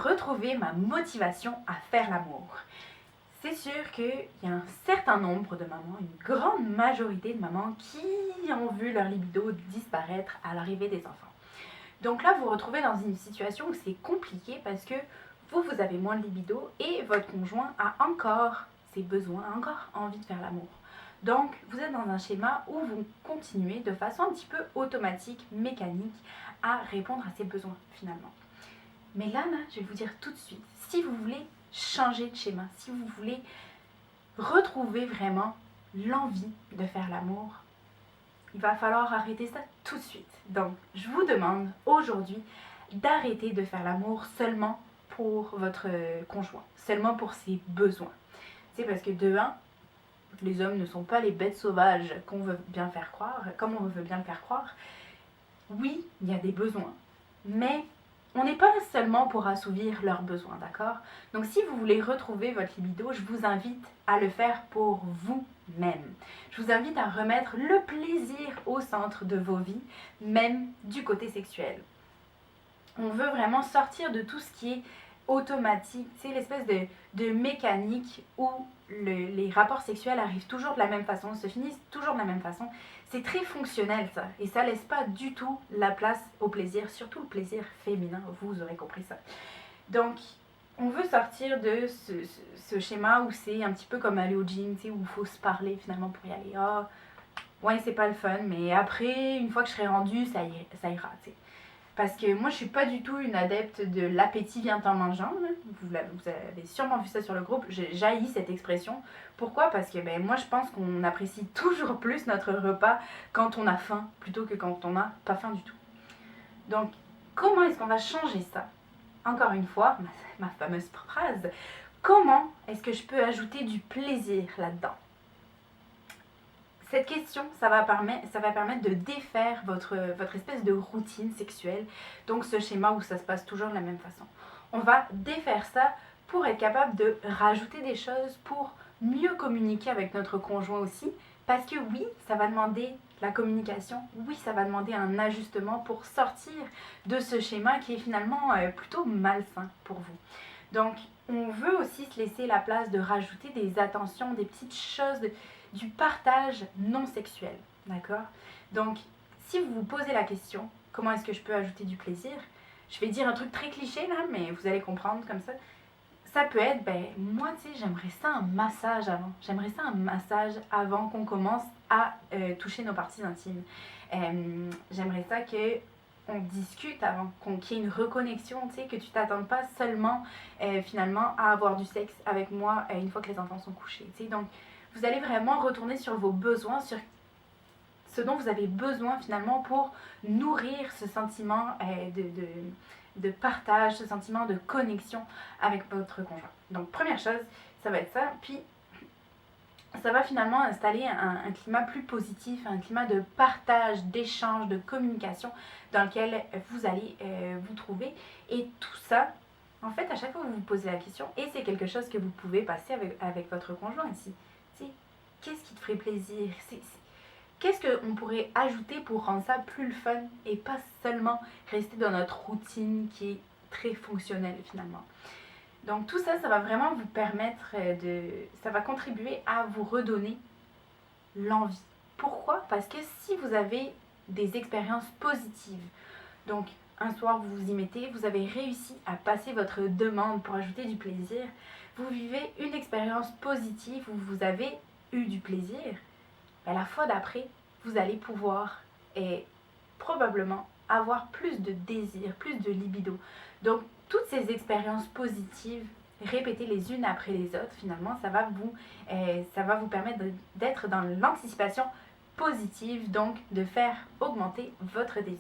retrouver ma motivation à faire l'amour? C'est sûr qu'il y a un certain nombre de mamans, une grande majorité de mamans qui ont vu leur libido disparaître à l'arrivée des enfants. Donc là, vous vous retrouvez dans une situation où c'est compliqué parce que vous avez moins de libido et votre conjoint a encore ses besoins, a encore envie de faire l'amour. Donc, vous êtes dans un schéma où vous continuez de façon un petit peu automatique, mécanique, à répondre à ses besoins finalement. Mais là, je vais vous dire tout de suite, si vous voulez changer de schéma, si vous voulez retrouver vraiment l'envie de faire l'amour, il va falloir arrêter ça tout de suite. Donc, je vous demande aujourd'hui d'arrêter de faire l'amour seulement pour votre conjoint, seulement pour ses besoins. C'est parce que de un, les hommes ne sont pas les bêtes sauvages qu'on veut bien faire croire, comme on veut bien le faire croire. Oui, il y a des besoins, mais on n'est pas là seulement pour assouvir leurs besoins, d'accord? Donc si vous voulez retrouver votre libido, je vous invite à le faire pour vous-même. Je vous invite à remettre le plaisir au centre de vos vies, même du côté sexuel. On veut vraiment sortir de tout ce qui est automatique, c'est l'espèce de mécanique où les rapports sexuels arrivent toujours de la même façon, se finissent toujours de la même façon. C'est très fonctionnel ça, et ça laisse pas du tout la place au plaisir, surtout le plaisir féminin, vous aurez compris ça. Donc, on veut sortir de ce schéma où c'est un petit peu comme aller au gym, où il faut se parler finalement pour y aller. Oh, ouais, c'est pas le fun, mais après, une fois que je serai rendue, ça ira, t'sais. Parce que moi, je suis pas du tout une adepte de l'appétit vient en mangeant. Vous avez sûrement vu ça sur le groupe. J'haïs cette expression. Pourquoi? Parce que moi, je pense qu'on apprécie toujours plus notre repas quand on a faim plutôt que quand on n'a pas faim du tout. Donc, comment est-ce qu'on va changer ça? Encore une fois, ma fameuse phrase. Comment est-ce que je peux ajouter du plaisir là-dedans? Cette question, ça va permettre de défaire votre espèce de routine sexuelle, donc ce schéma où ça se passe toujours de la même façon. On va défaire ça pour être capable de rajouter des choses, pour mieux communiquer avec notre conjoint aussi, parce que oui, ça va demander la communication, oui, ça va demander un ajustement pour sortir de ce schéma qui est finalement plutôt malsain pour vous. Donc, on veut aussi se laisser la place de rajouter des attentions, des petites choses, du partage non sexuel, d'accord? Donc, si vous vous posez la question, comment est-ce que je peux ajouter du plaisir? Je vais dire un truc très cliché là, mais vous allez comprendre comme ça. Ça peut être, moi, tu sais, j'aimerais ça un massage avant. J'aimerais ça un massage avant qu'on commence à toucher nos parties intimes. J'aimerais ça que on discute avant, qu'il y ait une reconnexion, tu sais, que tu t'attendes pas seulement finalement à avoir du sexe avec moi une fois que les enfants sont couchés, tu sais. Donc, vous allez vraiment retourner sur vos besoins, sur ce dont vous avez besoin finalement pour nourrir ce sentiment de partage, ce sentiment de connexion avec votre conjoint. Donc première chose, ça va être ça. Puis ça va finalement installer un climat plus positif, un climat de partage, d'échange, de communication dans lequel vous allez vous trouver. Et tout ça, en fait, à chaque fois que vous vous posez la question, et c'est quelque chose que vous pouvez passer avec votre conjoint ici. Qu'est-ce qui te ferait plaisir? Qu'est-ce qu'on pourrait ajouter pour rendre ça plus le fun et pas seulement rester dans notre routine qui est très fonctionnelle finalement. Donc tout ça, ça va vraiment vous permettre ça va contribuer à vous redonner l'envie. Pourquoi? Parce que si vous avez des expériences positives, donc un soir vous vous y mettez, vous avez réussi à passer votre demande pour ajouter du plaisir, vous vivez une expérience positive où vous avez eu du plaisir, la fois d'après, vous allez pouvoir probablement avoir plus de désir, plus de libido. Donc, toutes ces expériences positives, répétées les unes après les autres, finalement, ça va vous permettre d'être dans l'anticipation positive, donc de faire augmenter votre désir.